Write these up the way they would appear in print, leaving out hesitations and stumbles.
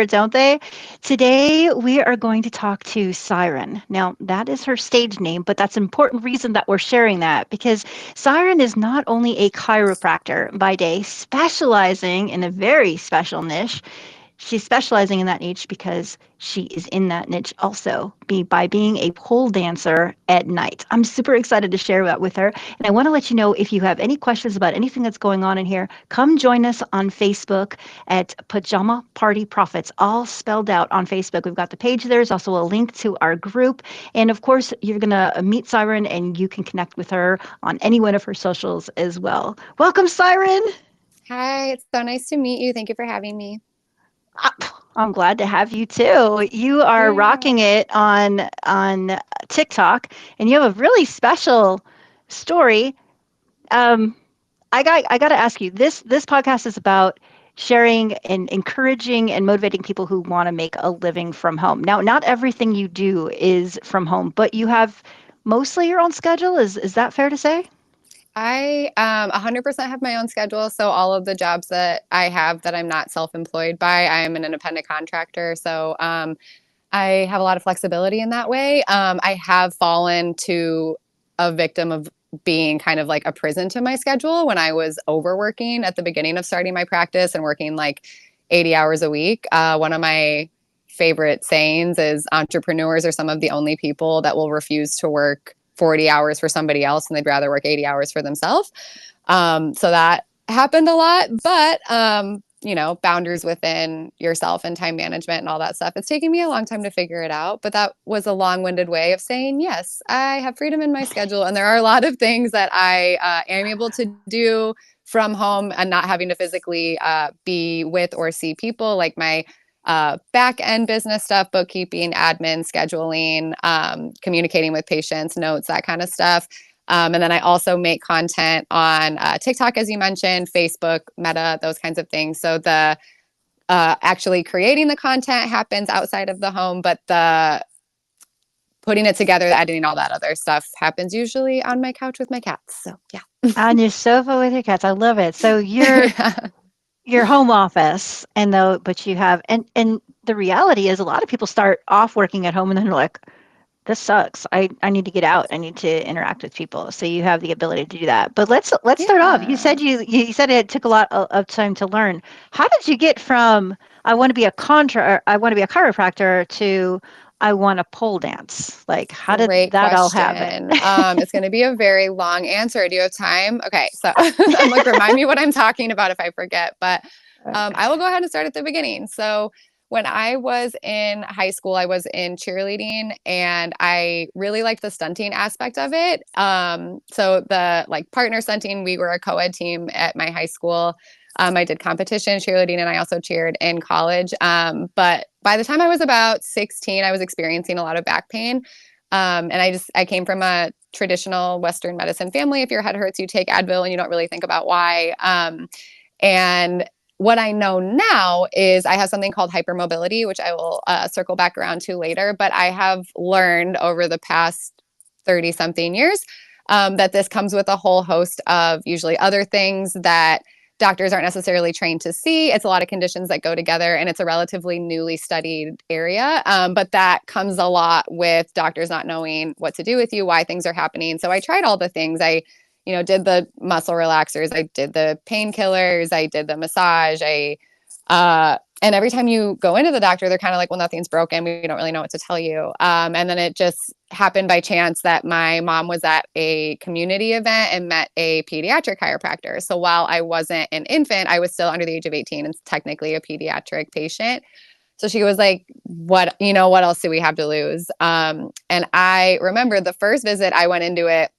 don't they? Today, we are going to talk to Siren. Now, that is her stage name, but that's an important reason that we're sharing that because Siren is not only a chiropractor by day, specializing in a very special niche. She's specializing in that niche because she is in that niche also by being a pole dancer at night. I'm super excited to share that with her. And I want to let you know if you have any questions about anything that's going on in here, come join us on Facebook at Pajama Party Profits, all spelled out on Facebook. We've got the page there. There's also a link to our group. And of course, you're going to meet Siren and you can connect with her on any one of her socials as well. Welcome, Siren. Hi, it's so nice to meet you. Thank you for having me. I'm glad to have you too. You are Yeah. rocking it on TikTok, and you have a really special story. Um, I got to ask you. This podcast is about sharing and encouraging and motivating people who want to make a living from home. Now, not everything you do is from home, but you have mostly your own schedule. Is that fair to say? I 100% have my own schedule. So all of the jobs that I have that I'm not self-employed by, I am an independent contractor. So I have a lot of flexibility in that way. I have fallen to a victim of being kind of like a prison to my schedule when I was overworking at the beginning of starting my practice and working like 80 hours a week. One of my favorite sayings is entrepreneurs are some of the only people that will refuse to work 40 hours for somebody else and they'd rather work 80 hours for themselves. So that happened a lot, but boundaries within yourself and time management and all that stuff. It's taken me a long time to figure it out, but that was a long-winded way of saying, yes, I have freedom in my schedule. And there are a lot of things that I am able to do from home and not having to physically be with or see people, like my back end business stuff, bookkeeping, admin, scheduling, communicating with patients, notes, that kind of stuff. And then I also make content on TikTok, as you mentioned, Facebook, Meta, those kinds of things. So the actually creating the content happens outside of the home, but the putting it together, the editing, all that other stuff happens usually on my couch with my cats. So yeah. On your sofa with your cats. I love it. So you're Yeah. your home office and though but you have and the reality is a lot of people start off working at home and then they're like, this sucks. I need to get out. I need to interact with people. So you have the ability to do that. But let's start off. You Yeah. said you said it took a lot of time to learn. How did you get from I want to be a chiropractor to I want to pole dance? Like how did Great that all happen? question. It's going to be a very long answer. Do you have time? Okay, so I'm like, remind me what I'm talking about if I forget. But I will go ahead and start at the beginning. So when I was in high school, I was in cheerleading, and I really liked the stunting aspect of it. So the like partner stunting, we were a co-ed team at my high school. I did competition cheerleading and I also cheered in college. But by the time I was about 16, I was experiencing a lot of back pain. And I came from a traditional Western medicine family. If your head hurts, you take Advil and you don't really think about why. And what I know now is I have something called hypermobility, which I will circle back around to later. But I have learned over the past 30 something years that this comes with a whole host of usually other things that doctors aren't necessarily trained to see. It's a lot of conditions that go together, and it's a relatively newly studied area. But that comes a lot with doctors not knowing what to do with you, why things are happening. So I tried all the things. I did the muscle relaxers, I did the painkillers, I did the massage, and every time you go into the doctor, they're kind of like, well, nothing's broken. We don't really know what to tell you. And then it just happened by chance that my mom was at a community event and met a pediatric chiropractor. So while I wasn't an infant, I was still under the age of 18 and technically a pediatric patient. So she was like, what else do we have to lose? And I remember the first visit, I went into it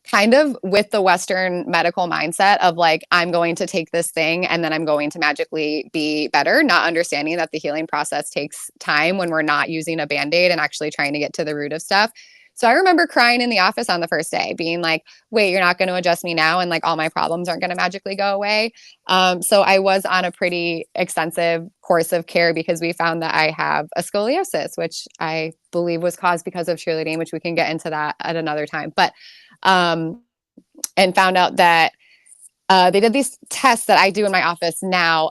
kind of with the Western medical mindset of like, I'm going to take this thing and then I'm going to magically be better, not understanding that the healing process takes time when we're not using a Band-Aid and actually trying to get to the root of stuff. So I remember crying in the office on the first day, being like, wait, you're not going to adjust me now? And like all my problems aren't going to magically go away. So I was on a pretty extensive course of care because we found that I have a scoliosis, which I believe was caused because of cheerleading, which we can get into that at another time. But um, and found out that they did these tests that I do in my office now,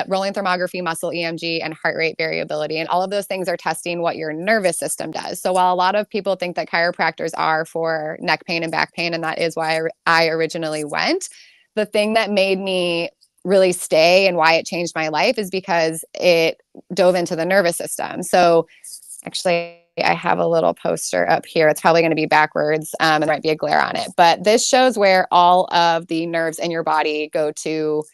rolling thermography, muscle EMG, and heart rate variability. And all of those things are testing what your nervous system does. So while a lot of people think that chiropractors are for neck pain and back pain, and that is why I originally went, the thing that made me really stay and why it changed my life is because it dove into the nervous system. So actually, I have a little poster up here. It's probably going to be backwards, and there might be a glare on it. But this shows where all of the nerves in your body go to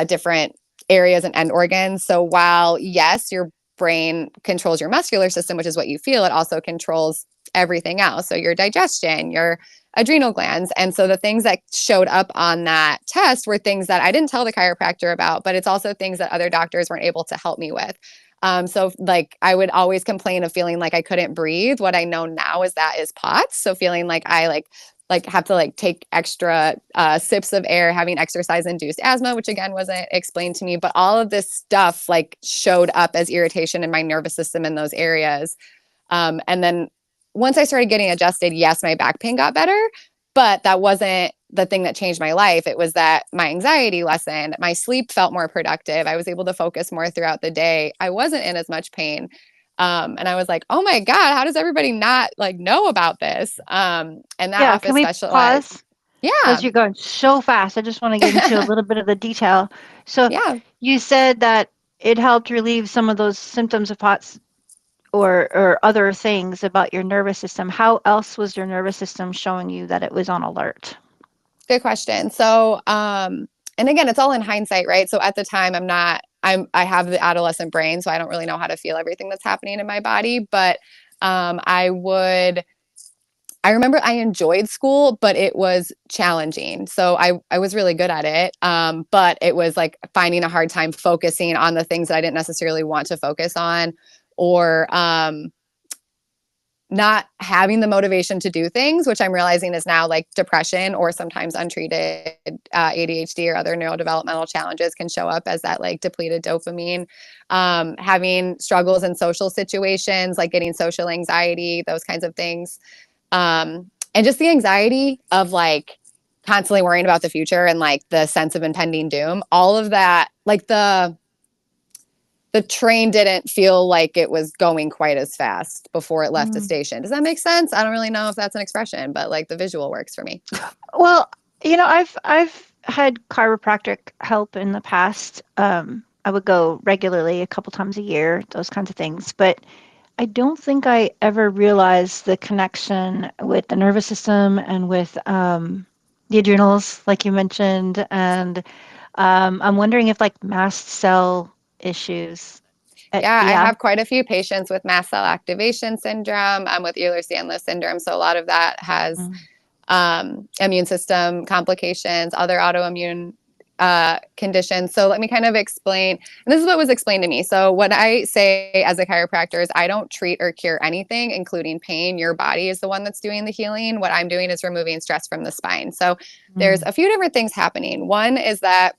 different areas and end organs. So while, yes, your brain controls your muscular system, which is what you feel, it also controls everything else. So your digestion, your adrenal glands. And so the things that showed up on that test were things that I didn't tell the chiropractor about, but it's also things that other doctors weren't able to help me with. So like I would always complain of feeling like I couldn't breathe. What I know now is that is POTS. So feeling like I have to like take extra sips of air, having exercise induced asthma, which again wasn't explained to me, but all of this stuff like showed up as irritation in my nervous system in those areas. And then once I started getting adjusted, yes, my back pain got better, but that wasn't the thing that changed my life. It was that my anxiety lessened, my sleep felt more productive. I was able to focus more throughout the day. I wasn't in as much pain. And I was like, oh my God, how does everybody not like know about this? And that Yeah, can office we specialized. pause? Because Yeah. you're going so fast. I just want to get into a little bit of the detail. So Yeah. you said that it helped relieve some of those symptoms of POTS or other things about your nervous system. How else was your nervous system showing you that it was on alert? Good question. So, and again, it's all in hindsight, right? So at the time, I have the adolescent brain, so I don't really know how to feel everything that's happening in my body. But I remember I enjoyed school, but it was challenging. So I was really good at it. But it was like finding a hard time focusing on the things that I didn't necessarily want to focus on, or, not having the motivation to do things, which I'm realizing is now like depression or sometimes untreated ADHD or other neurodevelopmental challenges can show up as that like depleted dopamine. Having struggles in social situations, like getting social anxiety, those kinds of things. And just the anxiety of like constantly worrying about the future and like the sense of impending doom, all of that, like the train didn't feel like it was going quite as fast before it left the Mm. station. Does that make sense? I don't really know if that's an expression, but like the visual works for me. Well, I've had chiropractic help in the past. I would go regularly, a couple times a year, those kinds of things. But I don't think I ever realized the connection with the nervous system and with the adrenals, like you mentioned. And I'm wondering if like mast cell issues. Yeah, I Yeah. have quite a few patients with mast cell activation syndrome, with Ehlers-Danlos syndrome. So a lot of that has Mm. immune system complications, other autoimmune conditions. So let me kind of explain. And this is what was explained to me. So what I say as a chiropractor is I don't treat or cure anything, including pain. Your body is the one that's doing the healing. What I'm doing is removing stress from the spine. So there's Mm. a few different things happening. One is that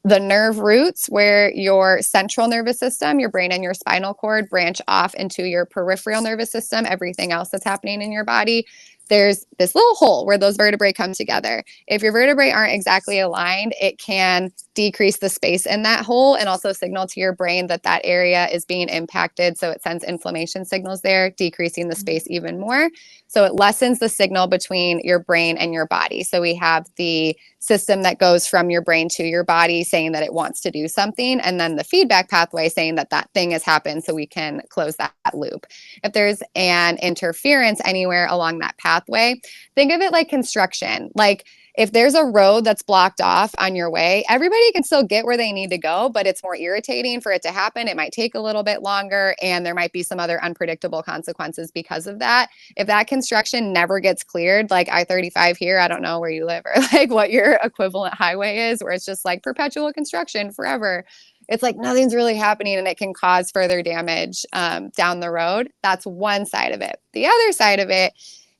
the nerve roots where your central nervous system, your brain and your spinal cord branch off into your peripheral nervous system, everything else that's happening in your body. There's this little hole where those vertebrae come together. If your vertebrae aren't exactly aligned, it can decrease the space in that hole and also signal to your brain that that area is being impacted. So it sends inflammation signals there, decreasing the space even more. So it lessens the signal between your brain and your body. So we have the system that goes from your brain to your body saying that it wants to do something, and then the feedback pathway saying that that thing has happened so we can close that loop. If there's an interference anywhere along that pathway, think of it like construction. Like if there's a road that's blocked off on your way, everybody can still get where they need to go, but it's more irritating for it to happen. It might take a little bit longer, and there might be some other unpredictable consequences because of that. If that construction never gets cleared, like I-35 here, I don't know where you live or like what your equivalent highway is, where it's just like perpetual construction forever. It's like nothing's really happening and it can cause further damage down the road. That's one side of it. The other side of it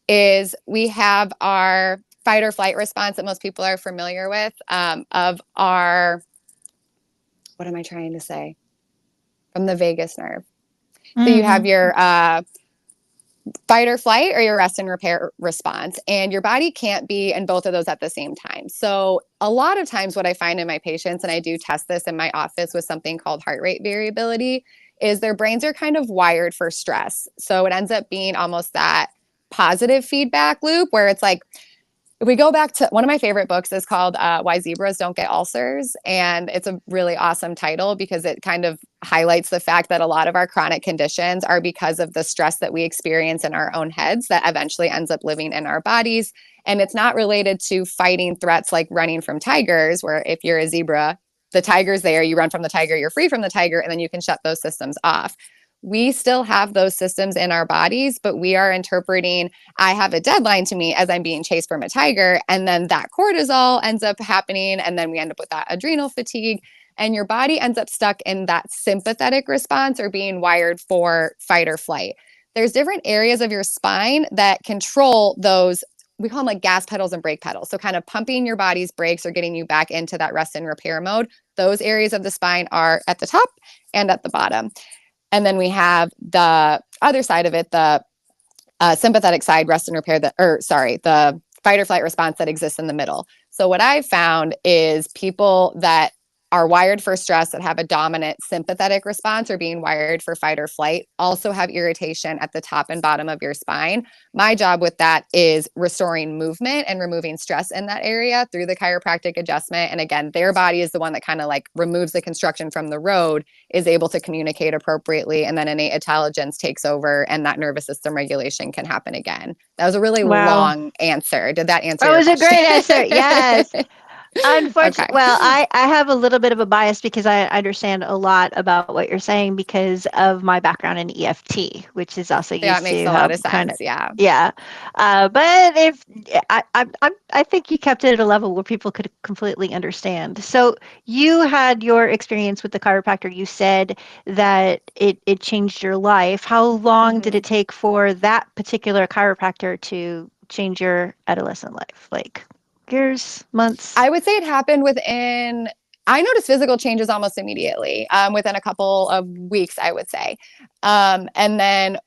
is we have our fight or flight response that most people are familiar with, of our, what am I trying to say? From the vagus nerve. So you have Mm-hmm. fight or flight or your rest and repair response. And your body can't be in both of those at the same time. So a lot of times what I find in my patients, and I do test this in my office with something called heart rate variability, is their brains are kind of wired for stress. So it ends up being almost that positive feedback loop where it's like, if we go back to one of my favorite books is called Why Zebras Don't Get Ulcers. And it's a really awesome title because it kind of highlights the fact that a lot of our chronic conditions are because of the stress that we experience in our own heads that eventually ends up living in our bodies. And it's not related to fighting threats like running from tigers, where if you're a zebra, the tiger's there, you run from the tiger, you're free from the tiger, and then you can shut those systems off. We still have those systems in our bodies, but we are interpreting, I have a deadline to meet as I'm being chased from a tiger. And then that cortisol ends up happening. And then we end up with that adrenal fatigue. And your body ends up stuck in that sympathetic response or being wired for fight or flight. There's different areas of your spine that control those. We call them like gas pedals and brake pedals. So kind of pumping your body's brakes or getting you back into that rest and repair mode. Those areas of the spine are at the top and at the bottom. And then we have the other side of it, the sympathetic side, rest and repair, the fight or flight response that exists in the middle. So what I've found is people that are wired for stress that have a dominant sympathetic response or being wired for fight or flight also have irritation at the top and bottom of your spine. My job with that is restoring movement and removing stress in that area through the chiropractic adjustment. And again, their body is the one that kind of like removes the construction from the road, is able to communicate appropriately, and then innate intelligence takes over and that nervous system regulation can happen again. That was a really Wow. long answer. Did that answer That your was a question? great answer. Yes. Okay. Unfortunately, well, I have a little bit of a bias because I understand a lot about what you're saying because of my background in EFT, which is also That used makes to a lot help of kind sense. of, Yeah. yeah. But if I think you kept it at a level where people could completely understand. So you had your experience with the chiropractor. You said that it changed your life. How long did Mm-hmm. it take for that particular chiropractor to change your adolescent life? Like years, months? I would say it happened within, I noticed physical changes almost immediately, within a couple of weeks, I would say. And then,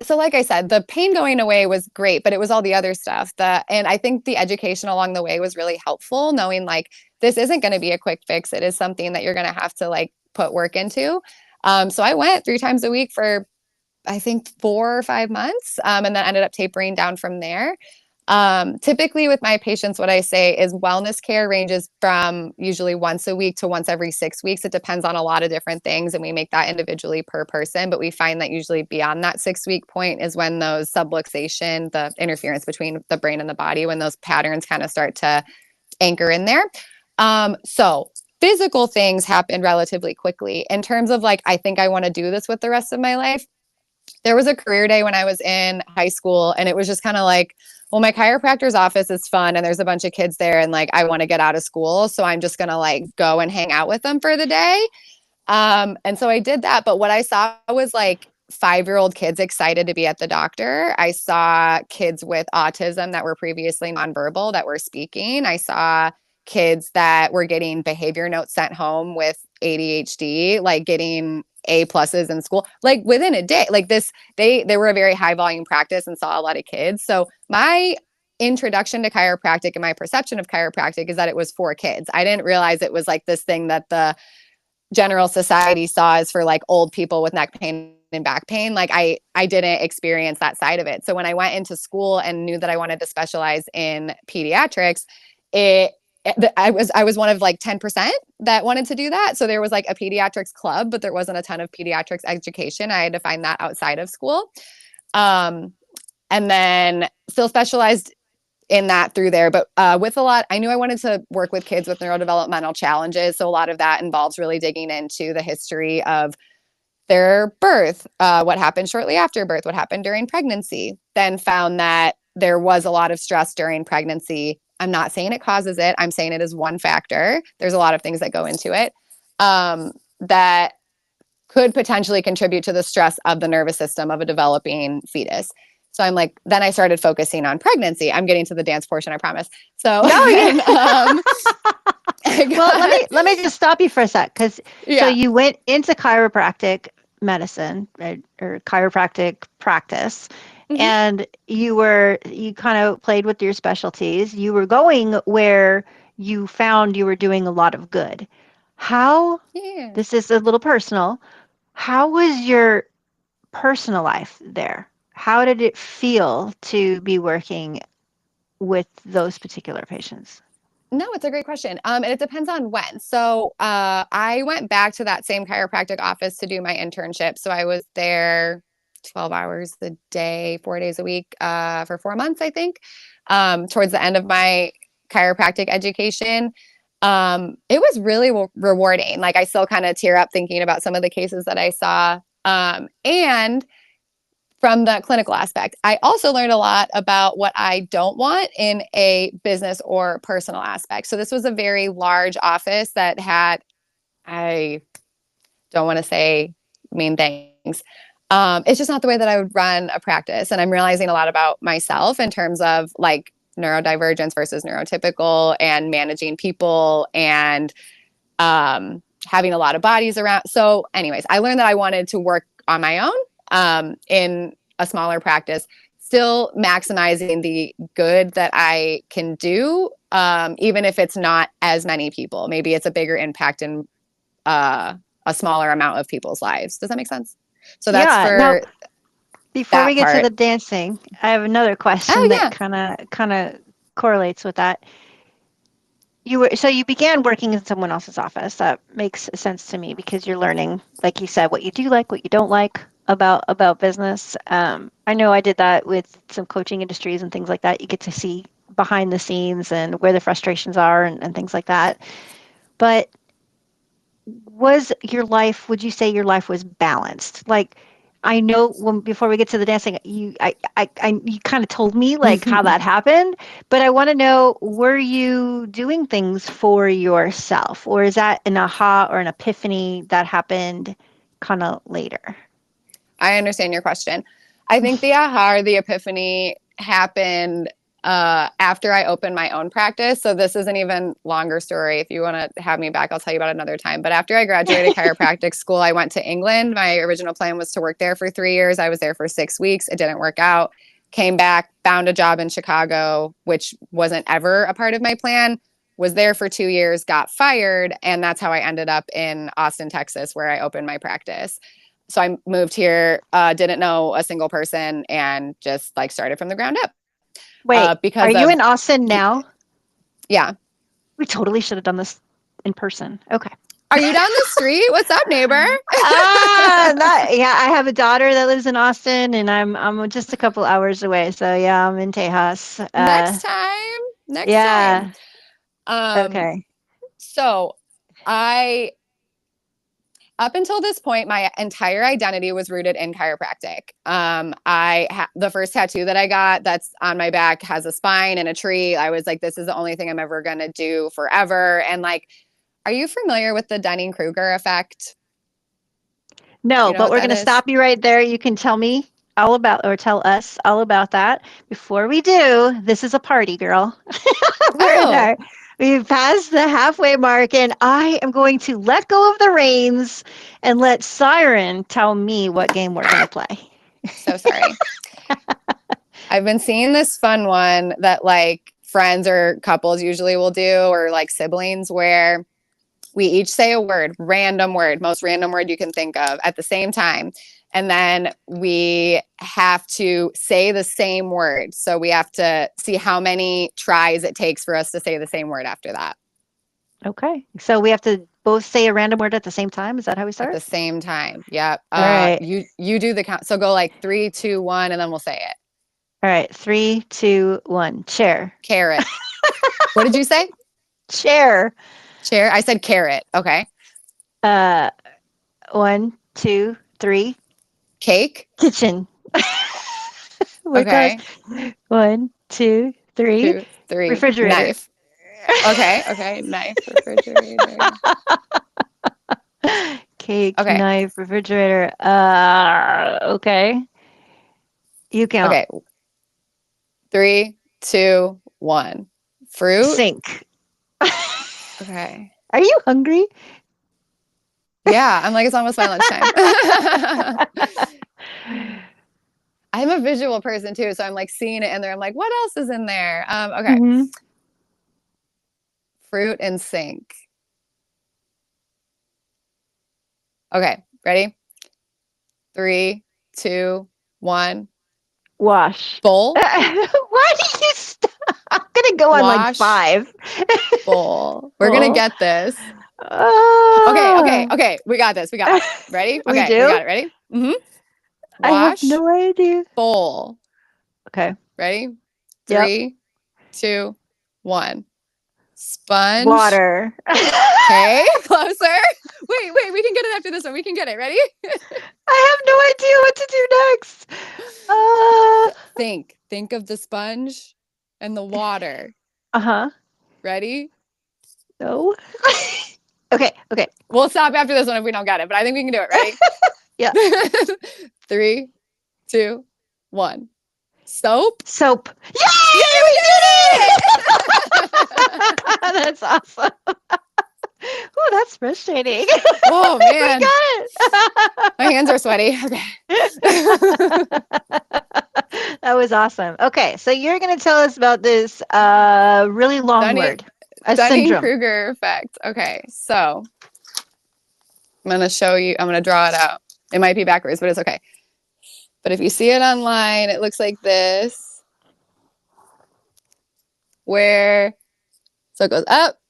so like I said, the pain going away was great, but it was all the other stuff that, and I think the education along the way was really helpful, knowing like this isn't going to be a quick fix. It is something that you're going to have to like put work into. So I went 3 times a week for, I think, 4 or 5 months, and then ended up tapering down from there. Typically with my patients, what I say is wellness care ranges from usually once a week to once every 6 weeks. It depends on a lot of different things, and we make that individually per person. But we find that usually beyond that 6 week point is when those subluxation, the interference between the brain and the body, when those patterns kind of start to anchor in there. So physical things happen relatively quickly. In terms of like, I think I want to do this with the rest of my life. There was a career day when I was in high school, and it was just kind of like, well, my chiropractor's office is fun and there's a bunch of kids there, and like I want to get out of school, so I'm just gonna like go and hang out with them for the day. And so I did that, but what I saw was like 5-year-old kids excited to be at the doctor. I saw kids with autism that were previously nonverbal that were speaking. I saw kids that were getting behavior notes sent home with ADHD, like getting A pluses in school, like within a day. Like this, they were a very high volume practice and saw a lot of kids. So my introduction to chiropractic and my perception of chiropractic is that it was for kids. I didn't realize it was like this thing that the general society saw as for like old people with neck pain and back pain. Like I didn't experience that side of it. So when I went into school and knew that I wanted to specialize in pediatrics, I was one of like 10% that wanted to do that. So there was like a pediatrics club, but there wasn't a ton of pediatrics education. I had to find that outside of school. And then still specialized in that through there. But with a lot, I knew I wanted to work with kids with neurodevelopmental challenges. So a lot of that involves really digging into the history of their birth, what happened shortly after birth, what happened during pregnancy. Then found that there was a lot of stress during pregnancy. I'm not saying it causes it. I'm saying it is one factor. There's a lot of things that go into it that could potentially contribute to the stress of the nervous system of a developing fetus. So I'm like, then I started focusing on pregnancy. I'm getting to the dance portion, I promise. So, No, and, well, let me just stop you for a sec, because so yeah. you went into chiropractic medicine, right, or chiropractic practice, Hmm. and you kind of played with your specialties. You were going where you found you were doing a lot of good. How, Yeah. this is a little personal, how was your personal life there? How did it feel to be working with those particular patients? No, it's a great question. And it depends on when. So I went back to that same chiropractic office to do my internship. So I was there 12 hours a day, 4 days a week for 4 months, I think, towards the end of my chiropractic education. It was really rewarding. Like I still kind of tear up thinking about some of the cases that I saw. And from the clinical aspect. I also learned a lot about what I don't want in a business or personal aspect. So this was a very large office that had, I don't want to say mean things. It's just not the way that I would run a practice. And I'm realizing a lot about myself in terms of like neurodivergence versus neurotypical and managing people and having a lot of bodies around. So, anyways, I learned that I wanted to work on my own in a smaller practice, still maximizing the good that I can do, even if it's not as many people. Maybe it's a bigger impact in a smaller amount of people's lives. Does that make sense? So that's Yeah. Now, for before we that get to part. the dancing, I have another Oh question that yeah. kind of correlates with that. You began working in someone else's office. That makes sense to me because you're learning, like you said, what you do like, what you don't like about business. I know I did that with some coaching industries and things like that. You get to see behind the scenes and where the frustrations are and things like that. But was your life, would you say your life was balanced? Like, I know when before we get to the dancing, you kind of told me like how that happened, but I want to know, were you doing things for yourself, or is that an aha or an epiphany that happened kind of later? I understand your question. I think the aha or the epiphany happened after I opened my own practice. So this is an even longer story. If you want to have me back, I'll tell you about it another time. But after I graduated chiropractic school, I went to England. My original plan was to work there for 3 years. I was there for 6 weeks. It didn't work out. Came back, found a job in Chicago, which wasn't ever a part of my plan. Was there for 2 years, got fired, and that's how I ended up in Austin, Texas, where I opened my practice. So I moved here, didn't know a single person, and just like started from the ground up Wait, are because you of in Austin now? yeah. We totally should have done this in person. Okay. Are you down the street? What's up, neighbor? Not yeah. I have a daughter that lives in Austin, and I'm just a couple hours away. So yeah, I'm in Tejas. Next time, next time. Yeah. Um, Okay. so I up until this point, my entire identity was rooted in chiropractic. The first tattoo that I got that's on my back has a spine and a tree. I was like, this is the only thing I'm ever gonna do forever. And like, are you familiar with the Dunning-Kruger effect? Do No, you know but what we're that gonna is? stop you right there. You can tell me all about, or tell us all about that. Before we do, this is a party, girl. We're Oh, there. We've passed the halfway mark, and I am going to let go of the reins and let Siren tell me what game we're gonna play. so sorry. I've been seeing this fun one that like friends or couples usually will do, or like siblings, where we each say a word, random word, most random word you can think of at the same time. And then we have to say the same word. So we have to see how many tries it takes for us to say the same word after that Okay. So we have to both say a random word at the same time. Is that how we at the start? same time. Yep. All right. You do the count. So go like 3, 2, 1, and then we'll say it. All right. Three, two, one. Chair. Carrot. What did you say? Chair. Chair. I said carrot. Okay. Uh, one, two, three. Cake. Kitchen. What goes? Okay. 1, 2, 3. 2, 3. Refrigerator. Knife. Okay. Okay. Knife. Refrigerator. Cake, Okay. knife, refrigerator. Okay. You count. Okay. 3, 2, 1. Fruit. Sink. Okay. Are you hungry? Yeah. I'm like, it's almost my lunchtime. I'm a visual person too, so I'm like seeing it in there. I'm like, what else is in there? Okay. Mm-hmm. Fruit and sink. Okay, ready? 3, 2, 1. Wash. Bowl, Why do you stop? I'm gonna go on like wash, 5. bowl. We're gonna Oh. get this. Okay, okay, Ah. okay. We got this. We got this. Ready? We Okay, we do? got it. Ready? Mm-hmm. I have Wash, no idea. bowl. Okay. Ready? Yep. 3, 2, 1. Sponge. Water. Okay, closer. Wait. We can get it after this one. We can get it. Ready? I have no idea what to do next. Think of the sponge and the water. Uh-huh. Ready? No. Okay, okay. We'll stop after this one if we don't get it, but I think we can do it. Ready? Yeah. 3, 2, 1. Soap. Soap. Yay, Yay! we We did it! did it! That's awesome. Oh, that's frustrating. Oh We man, got my hands are sweaty. Okay. it. That was awesome. Okay, so you're going to tell us about this really long Dunning word, a Dunning syndrome. Kruger effect. Okay, so I'm gonna show you. I'm gonna draw it out. It might be backwards, but it's okay. But if you see it online, it looks like this, where so it goes up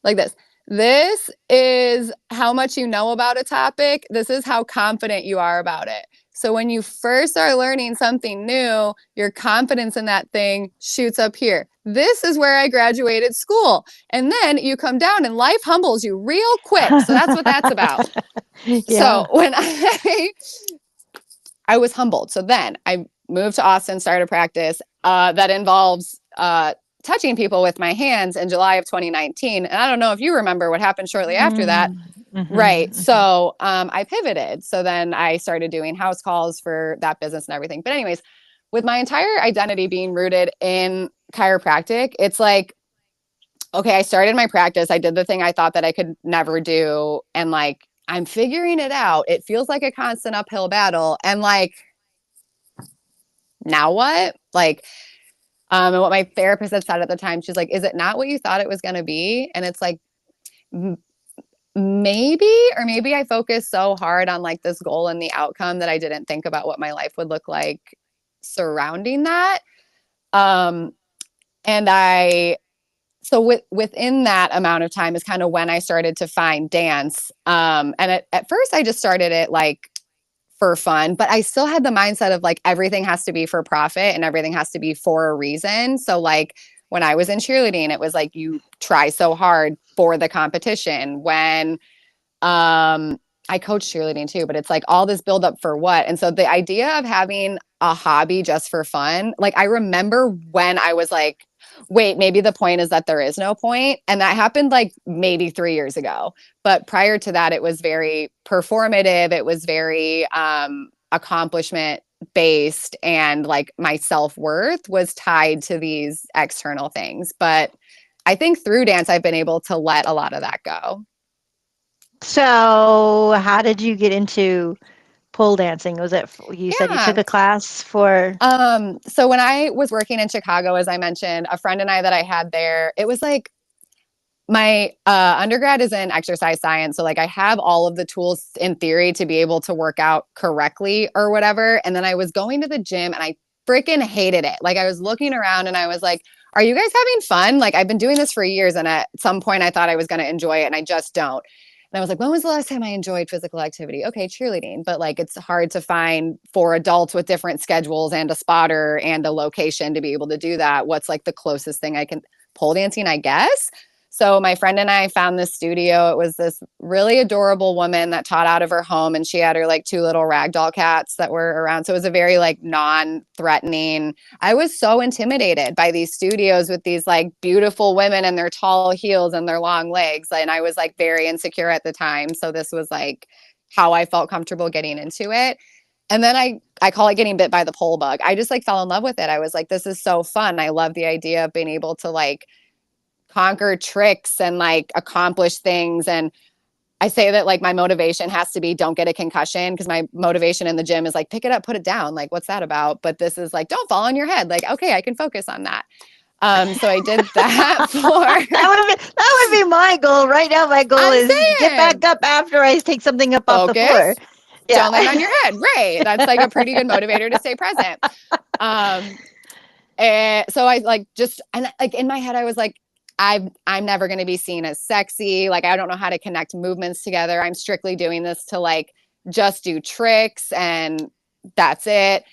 like this. This is how much you know about a topic. This is how confident you are about it. So when you first are learning something new, your confidence in that thing shoots up here. This is where I graduated school. And then you come down and life humbles you real quick. So that's what that's about. Yeah. So when I was humbled. So then I moved to Austin, started a practice that involves touching people with my hands in July of 2019. And I don't know if you remember what happened shortly after that. Right. So I pivoted. So then I started doing house calls for that business and everything. But anyways, with my entire identity being rooted in chiropractic, it's like, okay, I started my practice. I did the thing I thought that I could never do. And like, I'm figuring it out. It feels like a constant uphill battle. And like, now what? Like, and what my therapist had said at the time, she's like, is it not what you thought it was going to be? And it's like, maybe I focused so hard on like this goal and the outcome that I didn't think about what my life would look like surrounding that. Um, and within that amount of time is kind of when I started to find dance. And at first I just started it like for fun, but I still had the mindset of like everything has to be for profit and everything has to be for a reason. So like when I was in cheerleading, it was like you try so hard for the competition. When I coach cheerleading too, but it's like all this buildup for what? And so the idea of having a hobby just for fun, like I remember when I was like, wait, maybe the point is that there is no point. And that happened like maybe 3 years ago. But prior to that, it was very performative. It was very accomplishment based. And like my self-worth was tied to these external things. But I think through dance, I've been able to let a lot of that go. So, how did you get into pole dancing? Was it you said you Yeah. took a class for So when I was working in Chicago, as I mentioned, a friend and I that I had there, it was like my undergrad is in exercise science. So like I have all of the tools in theory to be able to work out correctly or whatever. And then I was going to the gym and I freaking hated it. Like I was looking around and I was like, are you guys having fun? Like I've been doing this for years. And at some point I thought I was going to enjoy it and I just don't. And I was like, when was the last time I enjoyed physical activity? Okay, cheerleading. But like it's hard to find for adults with different schedules and a spotter and a location to be able to do that. What's like the closest thing I can pole dancing, I guess. So my friend and I found this studio. It was this really adorable woman that taught out of her home and she had her like 2 little ragdoll cats that were around. So it was a very like non-threatening. I was so intimidated by these studios with these like beautiful women and their tall heels and their long legs. And I was like very insecure at the time. So this was like how I felt comfortable getting into it. And then I call it getting bit by the pole bug. I just like fell in love with it. I was like, this is so fun. I love the idea of being able to like conquer tricks and like accomplish things. And I say that like my motivation has to be don't get a concussion, because my motivation in the gym is like pick it up, put it down. Like, what's that about? But this is like, don't fall on your head. Like, okay, I can focus on that. So I did that for that would be my goal right now. My goal I'm is get back saying up after I take something up off the floor. focus, Yeah. don't land on your head. Right. That's like a pretty good motivator to stay present. Um, and so I like just, and like in my head, I was like, I'm never going to be seen as sexy. Like, I don't know how to connect movements together. I'm strictly doing this to like just do tricks and that's it.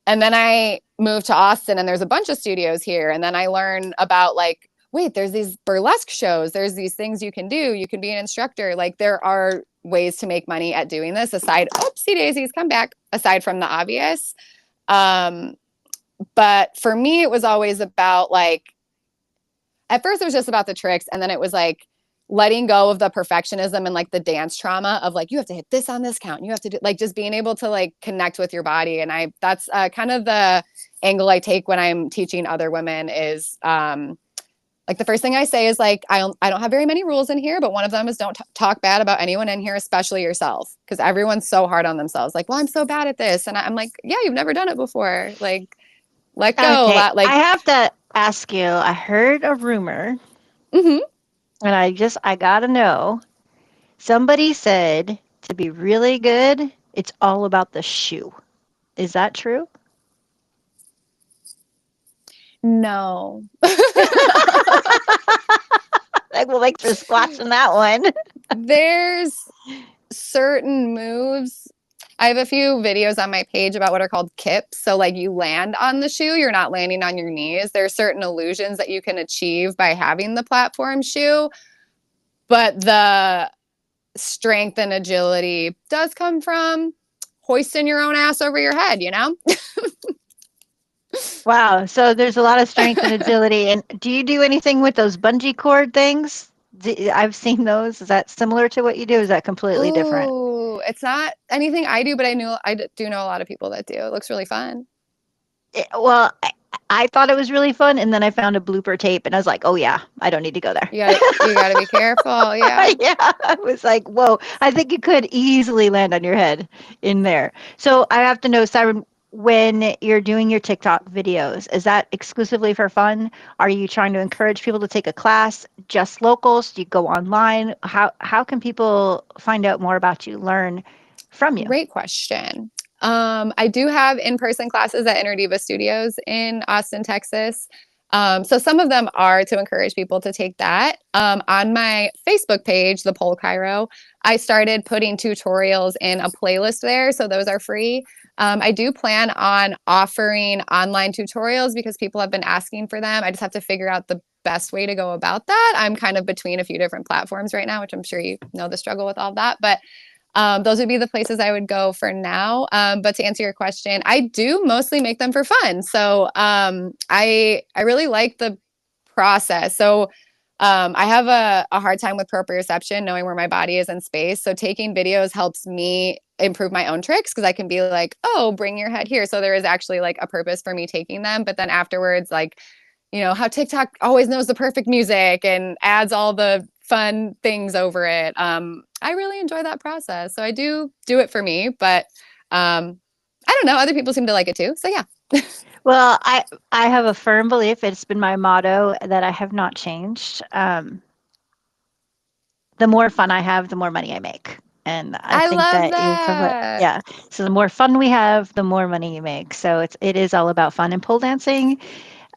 And then I moved to Austin and there's a bunch of studios here. And then I learned about like, wait, there's these burlesque shows. There's these things you can do. You can be an instructor. Like, there are ways to make money at doing this aside. Oopsie daisies, come back. Aside from the obvious. But for me, it was always about like, at first it was just about the tricks. And then it was like letting go of the perfectionism and like the dance trauma of like, you have to hit this on this count. And you have to do like just being able to like connect with your body. And that's kind of the angle I take when I'm teaching other women is like the first thing I say is like, I don't have very many rules in here, but one of them is don't talk bad about anyone in here, especially yourself. Because everyone's so hard on themselves. Like, well, I'm so bad at this. And I'm like, yeah, you've never done it before. Like, let go. Okay. Like, I have to ask you. I heard a rumor, mm-hmm. and I gotta know. Somebody said to be really good, it's all about the shoe. Is that true? No. Like, well, thanks for squashing that one. There's certain moves. I have a few videos on my page about what are called kips. So like you land on the shoe, you're not landing on your knees. There are certain illusions that you can achieve by having the platform shoe, but the strength and agility does come from hoisting your own ass over your head, you know? Wow. So there's a lot of strength and agility. And do you do anything with those bungee cord things? I've seen those. Is that similar to what you do? Is that completely different? Ooh, it's not anything I do, but I do know a lot of people that do. It looks really fun. Well, I thought it was really fun, and then I found a blooper tape, and I was like, "Oh yeah, I don't need to go there." You gotta be careful. Yeah. Yeah, I was like, "Whoa, I think you could easily land on your head in there." So I have to know, Siren, when you're doing your TikTok videos, is that exclusively for fun? Are you trying to encourage people to take a class? Just locals? Do you go online? How can people find out more about you, learn from you? Great question. I do have in-person classes at Inner Diva Studios in Austin, Texas. So some of them are to encourage people to take that. On my Facebook page, the Pole Chiro, I started putting tutorials in a playlist there. So those are free. I do plan on offering online tutorials because people have been asking for them. I just have to figure out the best way to go about that. I'm kind of between a few different platforms right now, which I'm sure you know the struggle with all that. But those would be the places I would go for now. But to answer your question, I do mostly make them for fun. So I really like the process. So I have a hard time with proprioception, knowing where my body is in space. So taking videos helps me improve my own tricks because I can be like, oh, bring your head here. So there is actually like a purpose for me taking them. But then afterwards, like, you know, how TikTok always knows the perfect music and adds all the fun things over it. I really enjoy that process. So I do it for me, but I don't know, other people seem to like it too. So yeah. Well, I have a firm belief, it's been my motto that I have not changed. The more fun I have, the more money I make. And I I think love that you probably, that. yeah. So the more fun we have, the more money you make. So it is all about fun. And pole dancing,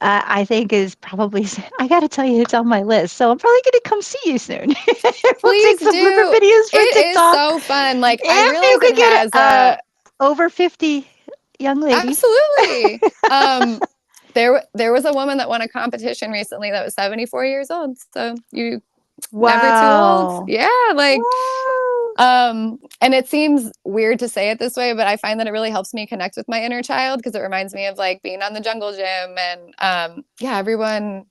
I think is probably, I got to tell you, it's on my list. So I'm probably going to come see you soon. We'll take Please some blooper do. videos for It is TikTok. so fun. Like I If you realize could it get has a a over 50 young lady. absolutely. Um there was a woman that won a competition recently that was 74 years old. So you never too old. Wow. Yeah, like Wow. and it seems weird to say it this way, but I find that it really helps me connect with my inner child because it reminds me of like being on the jungle gym and yeah, everyone,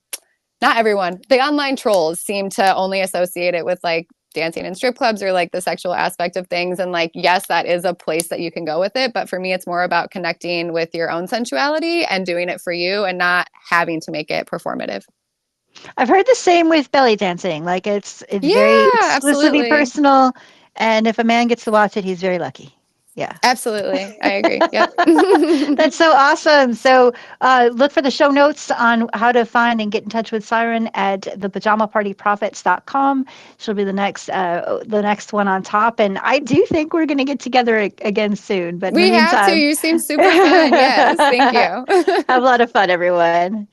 not everyone, the online trolls seem to only associate it with like dancing in strip clubs or like the sexual aspect of things. And like, yes, that is a place that you can go with it. But for me, it's more about connecting with your own sensuality and doing it for you and not having to make it performative. I've heard the same with belly dancing. Like it's very Yeah, exclusively absolutely. personal, and if a man gets to watch it, he's very lucky. Yeah. Absolutely. I agree. Yep. That's so awesome. So look for the show notes on how to find and get in touch with Siren at thepajamapartyprophets.com. She'll be the next one on top. And I do think we're going to get together again soon. But in the We have to. meantime, You seem super fun. Yes. Thank have you. a lot of fun, everyone.